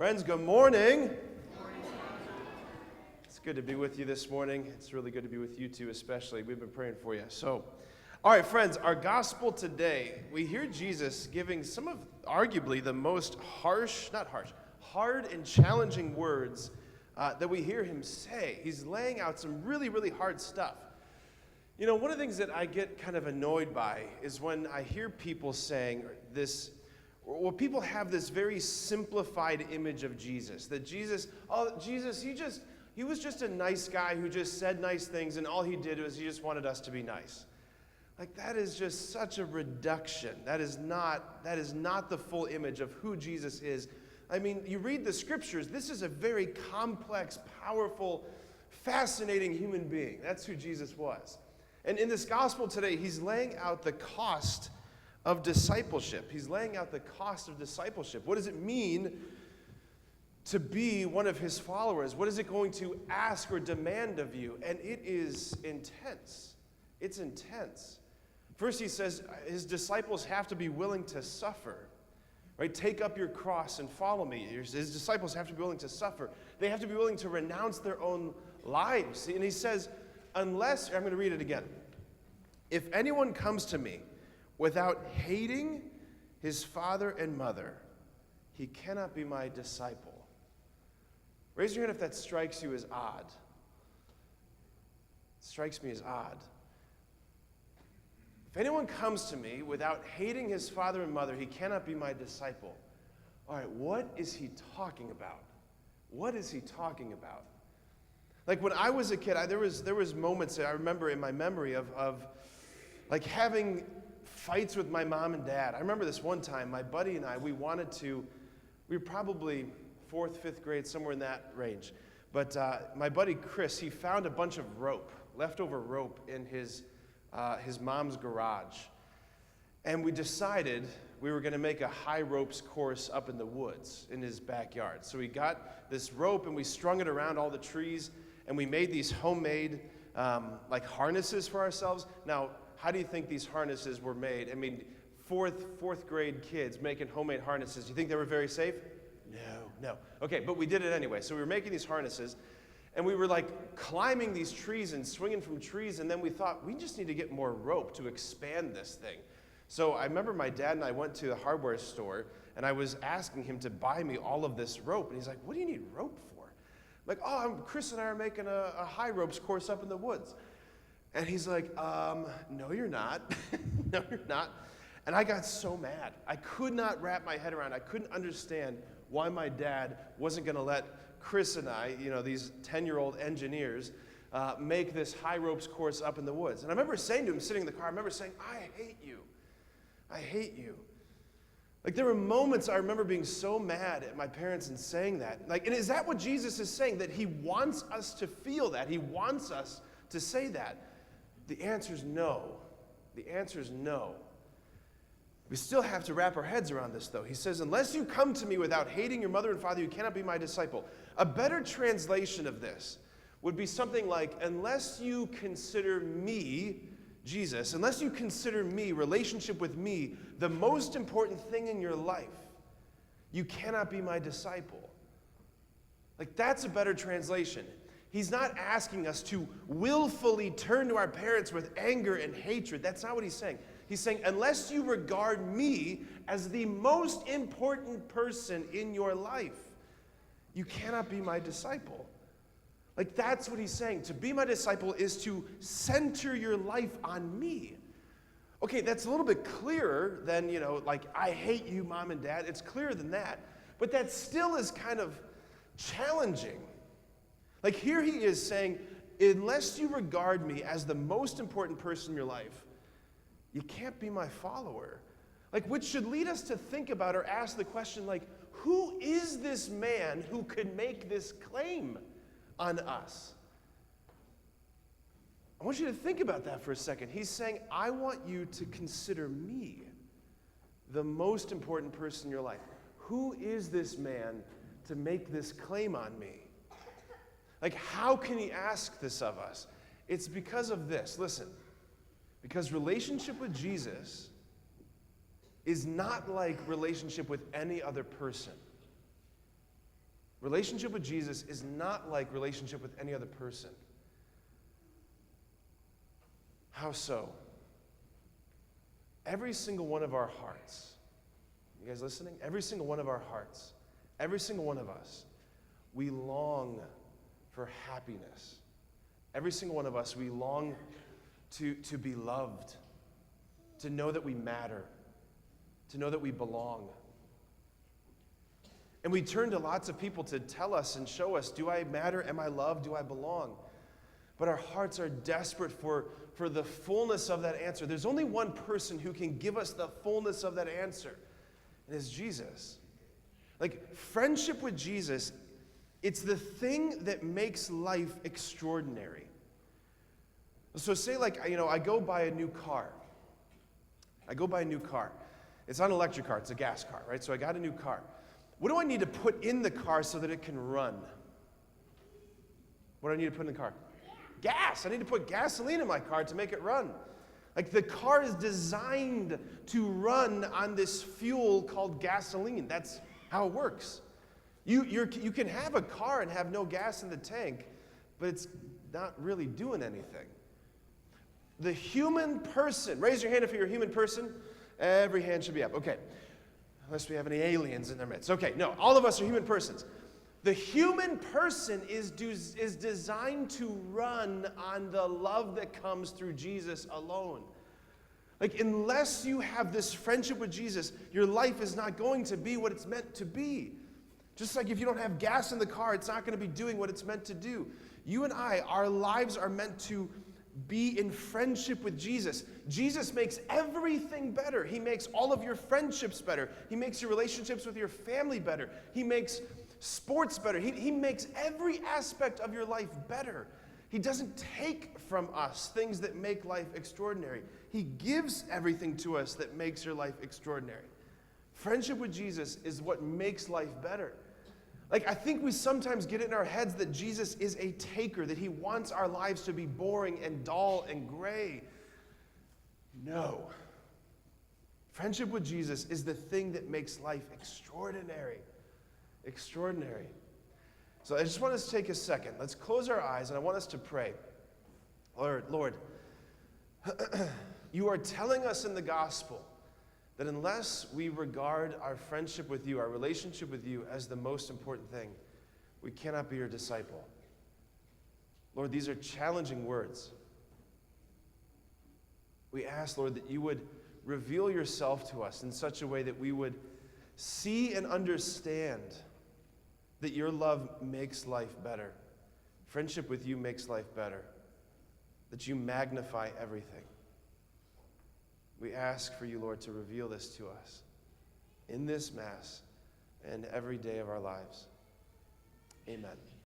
Friends, good morning. It's good to be with you this morning. It's really good to be with you too, especially. We've been praying for you. All right, friends, our gospel today, we hear Jesus giving some of arguably the most hard and challenging words that we hear him say. He's laying out some really, really hard stuff. You know, one of the things that I get kind of annoyed by is when I hear people saying this. Well, people have this very simplified image of Jesus, that Jesus, he was just a nice guy who just said nice things, and all he did was he just wanted us to be nice. Like, that is just such a reduction. That is not the full image of who Jesus is. I mean, you read the scriptures, this is a very complex, powerful, fascinating human being. That's who Jesus was. And in this gospel today, he's laying out the cost of discipleship. He's laying out the cost of discipleship. What does it mean to be one of his followers? What is it going to ask or demand of you? And it is intense. It's intense. First, he says his disciples have to be willing to suffer. Right? Take up your cross and follow me. His disciples have to be willing to suffer. They have to be willing to renounce their own lives. And he says, I'm going to read it again. If anyone comes to me without hating his father and mother, he cannot be my disciple. Raise your hand if that strikes you as odd. It strikes me as odd. If anyone comes to me without hating his father and mother, he cannot be my disciple. All right, what is he talking about? What is he talking about? Like, when I was a kid, there was moments that I remember in my memory of like having fights with my mom and dad. I remember this one time, my buddy and I, we were probably 4th, 5th grade, somewhere in that range. But my buddy Chris, he found a bunch of leftover rope in his mom's garage. And we decided we were going to make a high ropes course up in the woods in his backyard. So we got this rope and we strung it around all the trees, and we made these homemade like harnesses for ourselves. Now, how do you think these harnesses were made? I mean, fourth grade kids making homemade harnesses. You think they were very safe? No. Okay, but we did it anyway. So we were making these harnesses, and we were like climbing these trees and swinging from trees, and then we thought, we just need to get more rope to expand this thing. So I remember my dad and I went to the hardware store, and I was asking him to buy me all of this rope, and he's like, what do you need rope for? I'm like, Chris and I are making a high ropes course up in the woods. And he's like, no, you're not. No, you're not. And I got so mad. I could not wrap my head around. I couldn't understand why my dad wasn't going to let Chris and I, these 10-year-old engineers, make this high ropes course up in the woods. And I remember saying to him, sitting in the car, I hate you. I hate you. Like, there were moments I remember being so mad at my parents and saying that. Like, and is that what Jesus is saying? That he wants us to feel that? He wants us to say that? The answer is no. The answer is no. We still have to wrap our heads around this, though. He says, unless you come to me without hating your mother and father, you cannot be my disciple. A better translation of this would be something like, unless you consider me, Jesus, unless you consider me, relationship with me, the most important thing in your life, you cannot be my disciple. Like, that's a better translation. He's not asking us to willfully turn to our parents with anger and hatred. That's not what he's saying. He's saying, unless you regard me as the most important person in your life, you cannot be my disciple. Like, that's what he's saying. To be my disciple is to center your life on me. Okay, that's a little bit clearer than, like, I hate you, mom and dad. It's clearer than that. But that still is kind of challenging. Like, here he is saying, unless you regard me as the most important person in your life, you can't be my follower. Like, which should lead us to think about or ask the question, like, who is this man who could make this claim on us? I want you to think about that for a second. He's saying, I want you to consider me the most important person in your life. Who is this man to make this claim on me? Like, how can he ask this of us? It's because of this. Listen, because relationship with Jesus is not like relationship with any other person. Relationship with Jesus is not like relationship with any other person. How so? Every single one of our hearts, you guys listening? Every single one of our hearts, every single one of us, we long for happiness. Every single one of us, we long to be loved, to know that we matter, to know that we belong. And we turn to lots of people to tell us and show us, do I matter? Am I loved? Do I belong? But our hearts are desperate for the fullness of that answer. There's only one person who can give us the fullness of that answer, and it's Jesus. Like, friendship with Jesus, it's the thing that makes life extraordinary. So say, like, I go buy a new car. It's not an electric car, it's a gas car, right? So I got a new car. What do I need to put in the car so that it can run? What do I need to put in the car? Gas. I need to put gasoline in my car to make it run. Like, the car is designed to run on this fuel called gasoline. That's how it works. You can have a car and have no gas in the tank, but it's not really doing anything. The human person, raise your hand if you're a human person. Every hand should be up. Okay. Unless we have any aliens in their midst. Okay, no, all of us are human persons. The human person is designed to run on the love that comes through Jesus alone. Like, unless you have this friendship with Jesus, your life is not going to be what it's meant to be. Just like if you don't have gas in the car, it's not going to be doing what it's meant to do. You and I, our lives are meant to be in friendship with Jesus. Jesus makes everything better. He makes all of your friendships better. He makes your relationships with your family better. He makes sports better. He makes every aspect of your life better. He doesn't take from us things that make life extraordinary. He gives everything to us that makes your life extraordinary. Friendship with Jesus is what makes life better. Like, I think we sometimes get it in our heads that Jesus is a taker, that he wants our lives to be boring and dull and gray. No. Friendship with Jesus is the thing that makes life extraordinary. Extraordinary. So I just want us to take a second. Let's close our eyes, and I want us to pray. Lord, you are telling us in the gospel that unless we regard our friendship with you, our relationship with you, as the most important thing, we cannot be your disciple. Lord, these are challenging words. We ask, Lord, that you would reveal yourself to us in such a way that we would see and understand that your love makes life better. Friendship with you makes life better. That you magnify everything. We ask for you, Lord, to reveal this to us in this Mass and every day of our lives. Amen.